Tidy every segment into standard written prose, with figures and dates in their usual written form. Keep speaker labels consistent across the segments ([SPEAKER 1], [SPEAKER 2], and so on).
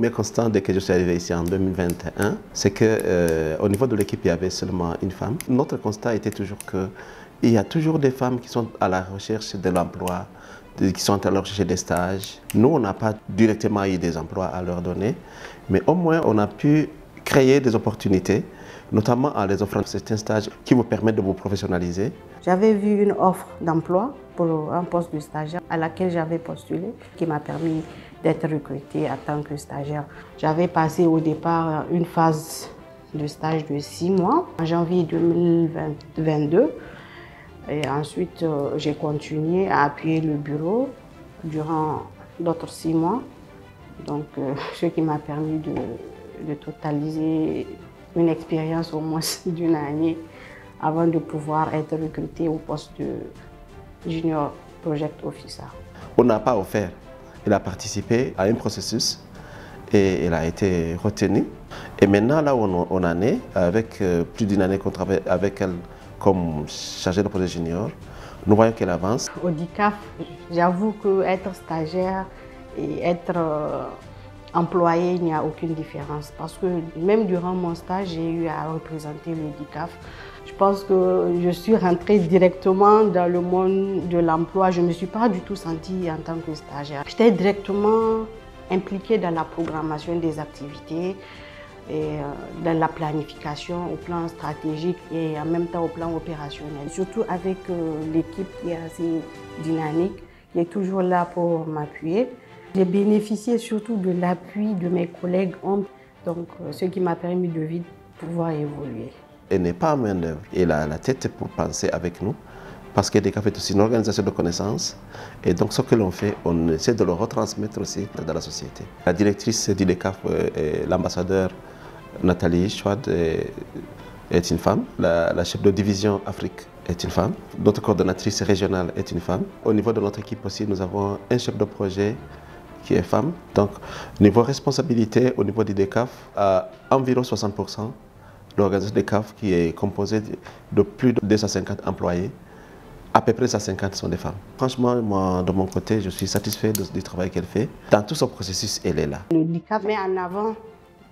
[SPEAKER 1] premier constat dès que je suis arrivé ici en 2021, c'est qu'au niveau de l'équipe, il y avait seulement une femme. Notre constat était toujours qu'il y a toujours des femmes qui sont à la recherche de l'emploi, qui sont à la recherche des stages. Nous, on n'a pas directement eu des emplois à leur donner, mais au moins on a pu créer des opportunités, notamment en les offrant certains stages qui vous permettent de vous professionnaliser.
[SPEAKER 2] J'avais vu une offre d'emploi pour un poste de stagiaire à laquelle j'avais postulé, qui m'a permis d'être recrutée en tant que stagiaire. J'avais passé au départ une phase de stage de 6 mois, en janvier 2022. Et ensuite, j'ai continué à appuyer le bureau durant d'autres 6 mois. Donc, ce qui m'a permis de totaliser une expérience au moins d'une année avant de pouvoir être recruté au poste de Junior Project Officer.
[SPEAKER 1] On n'a pas offert. Il a participé à un processus et il a été retenu. Et maintenant, là où on en est, avec plus d'une année qu'on travaille avec elle comme chargée de projet junior, nous voyons qu'elle avance.
[SPEAKER 2] Au DICAF, j'avoue qu'être stagiaire et être employé, il n'y a aucune différence. Parce que même durant mon stage, j'ai eu à représenter le DICAF. Je pense que je suis rentrée directement dans le monde de l'emploi. Je ne me suis pas du tout sentie en tant que stagiaire. J'étais directement impliquée dans la programmation des activités et dans la planification au plan stratégique et en même temps au plan opérationnel. Surtout avec l'équipe qui est assez dynamique, qui est toujours là pour m'appuyer. J'ai bénéficié surtout de l'appui de mes collègues hommes, donc ce qui m'a permis de vite pouvoir évoluer.
[SPEAKER 1] Elle n'est pas à main d'œuvre. Elle a la tête pour penser avec nous, parce que DICAF est aussi une organisation de connaissances. Et donc ce que l'on fait, on essaie de le retransmettre aussi dans la société. La directrice du DICAF, l'ambassadeur Nathalie Chouad, est une femme. La chef de division Afrique est une femme. Notre coordonnatrice régionale est une femme. Au niveau de notre équipe aussi, nous avons un chef de projet qui est femme. Donc, niveau responsabilité, au niveau du DICAF, à environ 60%, l'organisation DICAF qui est composée de plus de 250 employés, à peu près 150 sont des femmes. Franchement, moi, de mon côté, je suis satisfait du travail qu'elle fait. Dans tout son processus, elle est là.
[SPEAKER 2] Le DICAF met en avant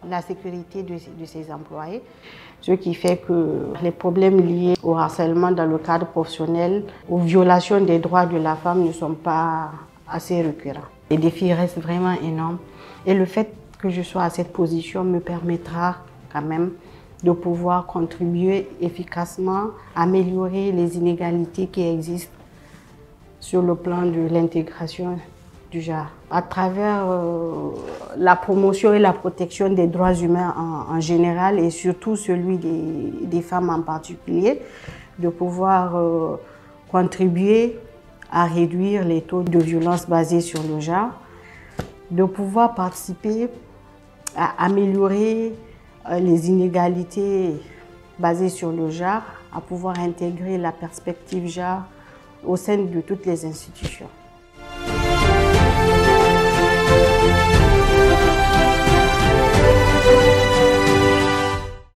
[SPEAKER 2] la sécurité de ses employés, ce qui fait que les problèmes liés au harcèlement dans le cadre professionnel, aux violations des droits de la femme ne sont pas assez récurrents. Les défis restent vraiment énormes et le fait que je sois à cette position me permettra quand même de pouvoir contribuer efficacement à améliorer les inégalités qui existent sur le plan de l'intégration du genre. À travers la promotion et la protection des droits humains en général et surtout celui des femmes en particulier, de pouvoir contribuer à réduire les taux de violence basés sur le genre, de pouvoir participer à améliorer les inégalités basées sur le genre, à pouvoir intégrer la perspective genre au sein de toutes les institutions.